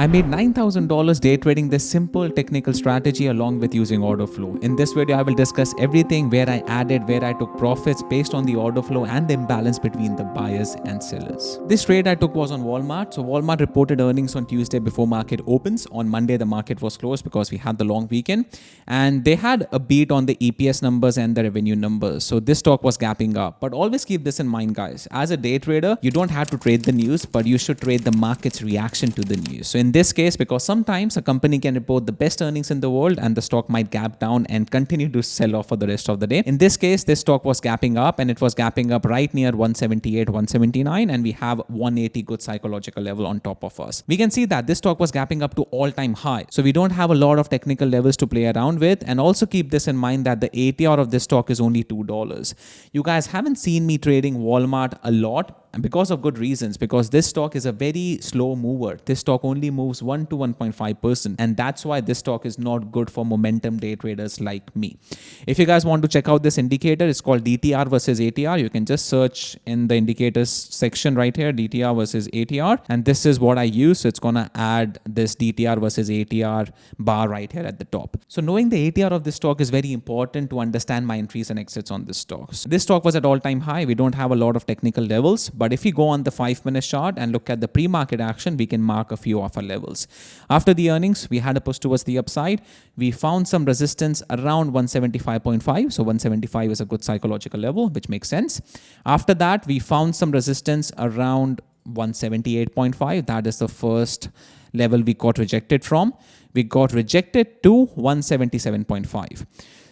I made $9,000 day trading this simple technical strategy along with using order flow. In this video, I will discuss everything where I added, where I took profits based on the order flow and the imbalance between the buyers and sellers. This trade I took was on Walmart. So Walmart reported earnings on Tuesday before market opens. On Monday, the market was closed because we had the long weekend and they had a beat on the EPS numbers and the revenue numbers. So this stock was gapping up. But always keep this in mind, guys. As a day trader, you don't have to trade the news, but you should trade the market's reaction to the news. So in this case, because sometimes a company can report the best earnings in the world and the stock might gap down and continue to sell off for the rest of the day. In this case, this stock was gapping up and it was gapping up right near 178, 179, and we have 180 good psychological level on top of us. We can see that this stock was gapping up to all-time high. So we don't have a lot of technical levels to play around with. And also keep this in mind that the ATR of this stock is only $2. You guys haven't seen me trading Walmart a lot, and because of good reasons, because this stock is a very slow mover. This stock only moves 1 to 1.5%, and that's why this stock is not good for momentum day traders like me. If you guys want to check out this indicator, it's called DTR versus ATR. You can just search in the indicators section right here, DTR versus ATR, and this is what I use. So it's gonna add this DTR versus ATR bar right here at the top. So knowing the ATR of this stock is very important to understand my entries and exits on this stock. So this stock was at all-time high. We don't have a lot of technical levels, but if we go on the 5-minute chart and look at the pre-market action, we can mark a few of our levels. After the earnings, we had a push towards the upside. We found some resistance around 175.5. So 175 is a good psychological level, which makes sense. After that, we found some resistance around 178.5. That is the first level we got rejected from. We got rejected to 177.5.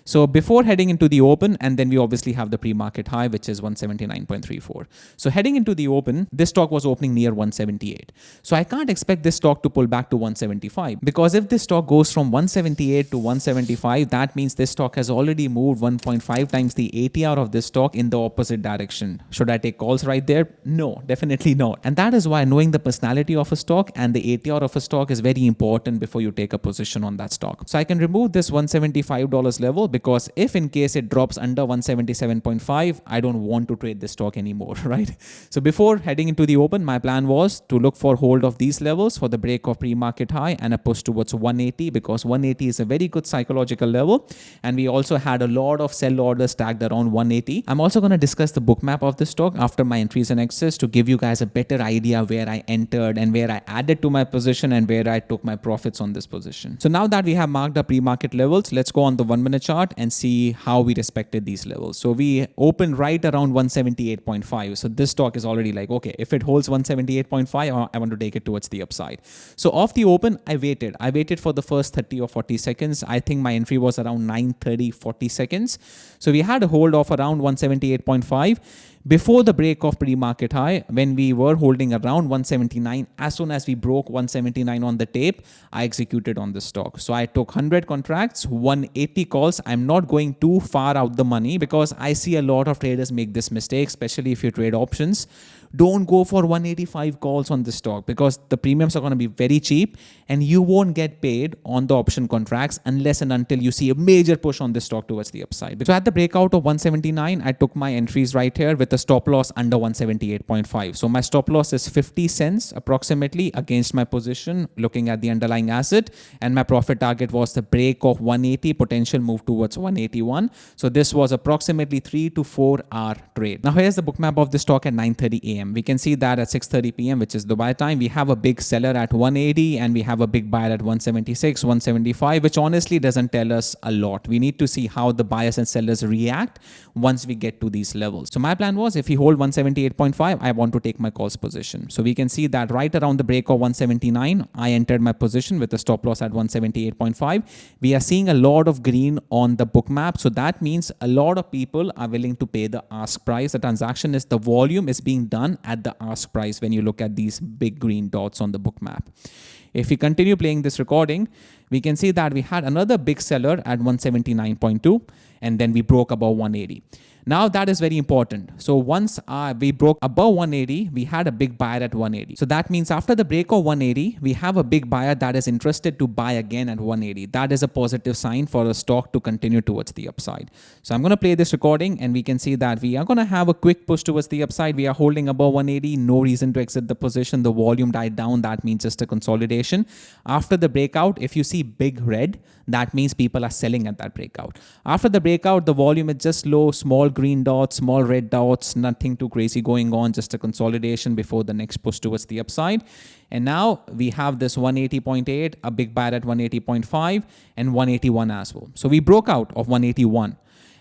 So before heading into the open, and then we obviously have the pre-market high, which is 179.34. So heading into the open, this stock was opening near 178. So I can't expect this stock to pull back to 175, because if this stock goes from 178 to 175, that means this stock has already moved 1.5 times the ATR of this stock in the opposite direction. Should I take calls right there? No, definitely not. And that is why knowing the personality of a stock and the ATR of a stock is very important before you take a position on that stock. So I can remove this $175 level, because if in case it drops under 177.5, I don't want to trade this stock anymore, right? So before heading into the open, my plan was to look for hold of these levels for the break of pre-market high and a push towards 180, because 180 is a very good psychological level. And we also had a lot of sell orders tagged around 180. I'm also going to discuss the book map of the stock after my entries and exits to give you guys a better idea where I entered and where I added to my position and where I took my profits on this position. So now that we have marked the pre-market levels, let's go on the 1-minute chart and see how we respected these levels. So we opened right around 178.5. So this stock is already like, okay, if it holds 178.5, I want to take it towards the upside. So off the open, I waited. I waited for the first 30 or 40 seconds. I think my entry was around 9:30, 40 seconds. So we had a hold of around 178.5. Before the break of pre-market high, when we were holding around 179, as soon as we broke 179 on the tape, I executed on the stock. So I took 100 contracts, 180 calls. I'm not going too far out the money, because I see a lot of traders make this mistake, especially if you trade options. Don't go for 185 calls on this stock, because the premiums are going to be very cheap and you won't get paid on the option contracts unless and until you see a major push on this stock towards the upside. So at the breakout of 179, I took my entries right here with a stop loss under 178.5. So my stop loss is 50 cents approximately against my position looking at the underlying asset, and my profit target was the break of 180, potential move towards 181. So this was approximately 3 to 4 hour trade. Now here's the book map of the stock at 9:30 a.m. We can see that at 6:30 p.m., which is Dubai time, we have a big seller at 180 and we have a big buyer at 176, 175, which honestly doesn't tell us a lot. We need to see how the buyers and sellers react once we get to these levels. So my plan was, if we hold 178.5, I want to take my calls position. So we can see that right around the break of 179, I entered my position with a stop loss at 178.5. We are seeing a lot of green on the book map. So that means a lot of people are willing to pay the ask price. The transaction is, the volume is being done at the ask price when you look at these big green dots on the book map. If we continue playing this recording, we can see that we had another big seller at 179.2 and then we broke above 180. Now that is very important. So once we broke above 180, we had a big buyer at 180. So that means after the break of 180, we have a big buyer that is interested to buy again at 180. That is a positive sign for the stock to continue towards the upside. So I'm going to play this recording and we can see that we are going to have a quick push towards the upside. We are holding above 180. No reason to exit the position. The volume died down. That means just a consolidation. After the breakout, if you see big red, that means people are selling at that breakout. After the breakout, the volume is just low, small green dots, small red dots, nothing too crazy going on, just a consolidation before the next push towards the upside. And now we have this 180.8, a big buyer at 180.5 and 181 as well. So we broke out of 181.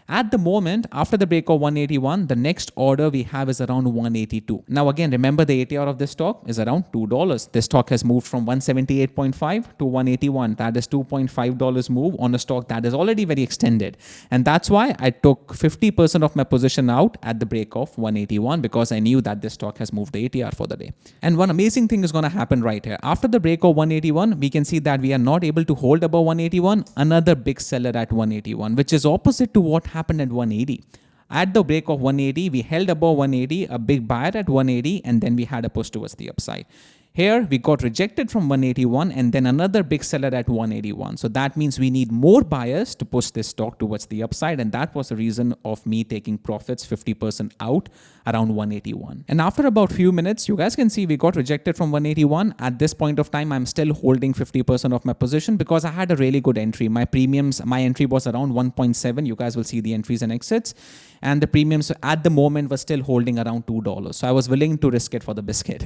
At the moment, after the break of 181, the next order we have is around 182. Now again, remember the ATR of this stock is around $2. This stock has moved from 178.5 to 181. That is $2.5 move on a stock that is already very extended. And that's why I took 50% of my position out at the break of 181 because I knew that this stock has moved the ATR for the day. And one amazing thing is going to happen right here. After the break of 181, we can see that we are not able to hold above 181. Another big seller at 181, which is opposite to what happened at 180. At the break of 180, we held above 180, a big buyer at 180, and then we had a push towards the upside. Here, we got rejected from 181 and then another big seller at 181. So that means we need more buyers to push this stock towards the upside. And that was the reason of me taking profits 50% out around 181. And after about few minutes, you guys can see we got rejected from 181. At this point of time, I'm still holding 50% of my position because I had a really good entry. My premiums, my entry was around 1.7. You guys will see the entries and exits. And the premiums at the moment were still holding around $2. So I was willing to risk it for the biscuit.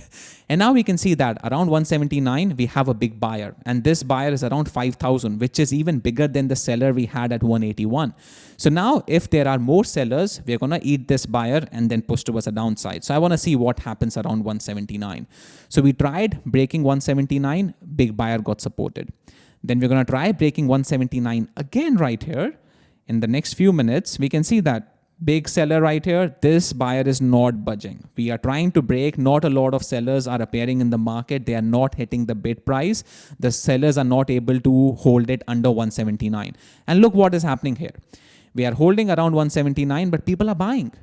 And now we can see that around 179, we have a big buyer. And this buyer is around 5,000, which is even bigger than the seller we had at 181. So now if there are more sellers, we're going to eat this buyer and then push towards a downside. So I want to see what happens around 179. So we tried breaking 179, big buyer got supported. Then we're going to try breaking 179 again right here. In the next few minutes, we can see that big seller right here, this buyer is not budging. We are trying to break. Not a lot of sellers are appearing in the market. They are not hitting the bid price. The sellers are not able to hold it under 179. And look what is happening here. We are holding around 179, but people are buying.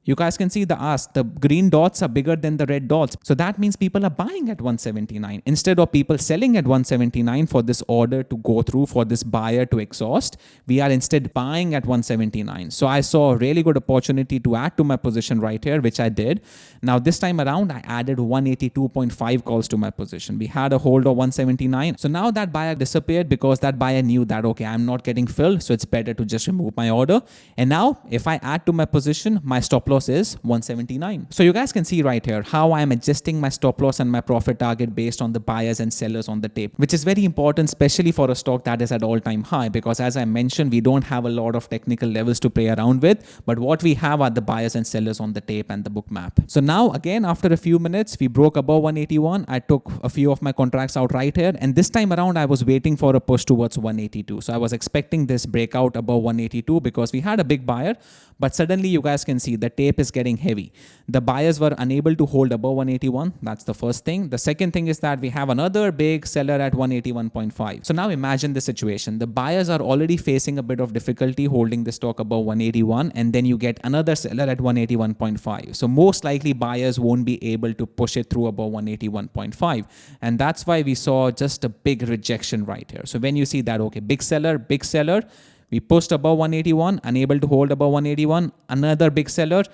You guys can see the green dots are bigger than the red dots. So that means people are buying at 179 instead of people selling at 179 for this order to go through, for this buyer to exhaust. We are instead buying at 179. So I saw a really good opportunity to add to my position right here, which I did. Now this time around, I added 182.5 calls to my position. We had a hold of 179. So now that buyer disappeared because that buyer knew that, okay, I'm not getting filled. So it's better to just remove my order. And now if I add to my position, my stop loss is 179. So you guys can see right here how I am adjusting my stop loss and my profit target based on the buyers and sellers on the tape, which is very important, especially for a stock that is at all-time high, because as I mentioned, we don't have a lot of technical levels to play around with, but what we have are the buyers and sellers on the tape and the book map. So now again, after a few minutes, we broke above 181. I took a few of my contracts out right here, and this time around I was waiting for a push towards 182. So I was expecting this breakout above 182 because we had a big buyer, but suddenly you guys can see the tape is getting heavy. The buyers were unable to hold above 181. That's the first thing. The second thing is that we have another big seller at 181.5. So now imagine the situation. The buyers are already facing a bit of difficulty holding the stock above 181, and then you get another seller at 181.5. So most likely buyers won't be able to push it through above 181.5. And that's why we saw just a big rejection right here. So when you see that, okay, big seller, we pushed above 181, unable to hold above 181. Another big seller,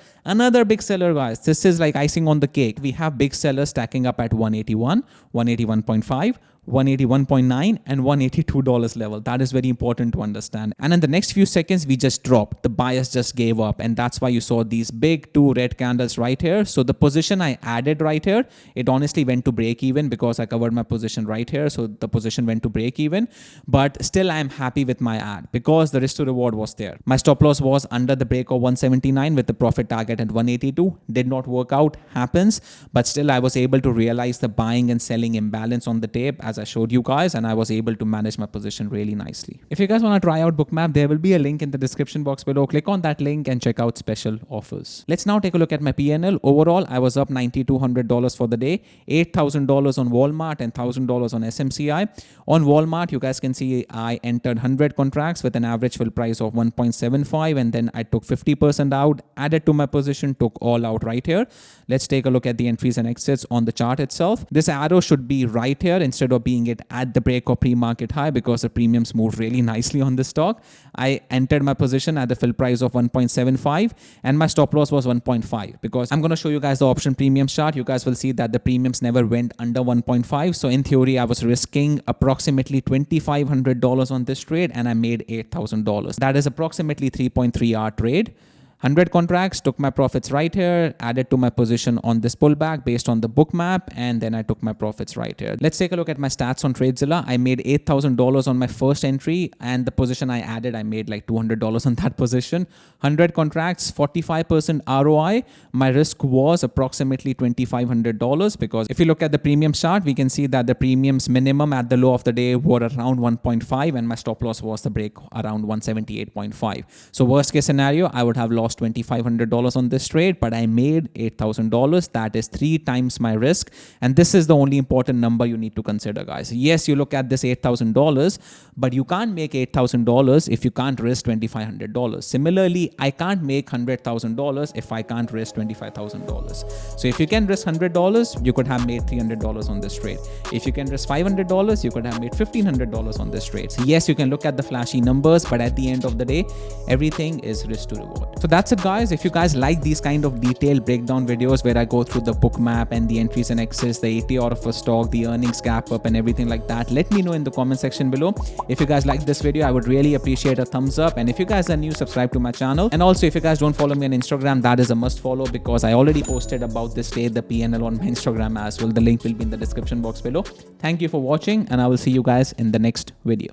guys. This is like icing on the cake. We have big sellers stacking up at 181, 181.5, 181.9 and $182 level. That is very important to understand. And in the next few seconds, we just dropped. The buyers just gave up. And that's why you saw these big two red candles right here. So the position I added right here, it honestly went to break even because I covered my position right here. So the position went to break even. But still, I'm happy with my add because the risk to reward was there. My stop loss was under the break of 179 with the profit target at 182. Did not work out, happens. But still, I was able to realize the buying and selling imbalance on the tape. as I showed you guys, and I was able to manage my position really nicely. If you guys want to try out Bookmap, there will be a link in the description box below. Click on that link and check out special offers. Let's now take a look at my PNL. Overall, I was up $9,200 for the day, $8,000 on Walmart and $1,000 on SMCI. On Walmart, you guys can see I entered 100 contracts with an average fill price of 1.75, and then I took 50% out, added to my position, took all out right here. Let's take a look at the entries and exits on the chart itself. This arrow should be right here instead of being it at the break or pre-market high, because the premiums moved really nicely on this stock. I entered my position at the fill price of 1.75 and my stop loss was 1.5, because I'm going to show you guys the option premium chart. You guys will see that the premiums never went under 1.5. So in theory, I was risking approximately $2,500 on this trade and I made $8,000. That is approximately 3.3 hour trade. 100 contracts, took my profits right here, added to my position on this pullback based on the Bookmap, and then I took my profits right here. Let's take a look at my stats on TradeZilla. I made $8,000 on my first entry, and the position I added, I made like $200 on that position. 100 contracts, 45% ROI. My risk was approximately $2,500, because if you look at the premium chart, we can see that the premiums minimum at the low of the day were around 1.5, and my stop loss was the break around 178.5. So worst case scenario, I would have lost $2,500 on this trade, but I made $8,000. That is 3 times my risk. And this is the only important number you need to consider, guys. Yes, you look at this $8,000, but you can't make $8,000 if you can't risk $2,500. Similarly, I can't make $100,000 if I can't risk $25,000. So if you can risk $100, you could have made $300 on this trade. If you can risk $500, you could have made $1,500 on this trade. So yes, you can look at the flashy numbers, but at the end of the day, everything is risk to reward. So that's it, guys. If you guys like these kind of detailed breakdown videos where I go through the Bookmap and the entries and exits, the ATR of a stock, the earnings gap up and everything like that, let me know in the comment section below. If you guys like this video, I would really appreciate a thumbs up. And if you guys are new, subscribe to my channel. And also, if you guys don't follow me on Instagram, that is a must follow, because I already posted about this day, the PNL on my Instagram as well. The link will be in the description box below. Thank you for watching, and I will see you guys in the next video.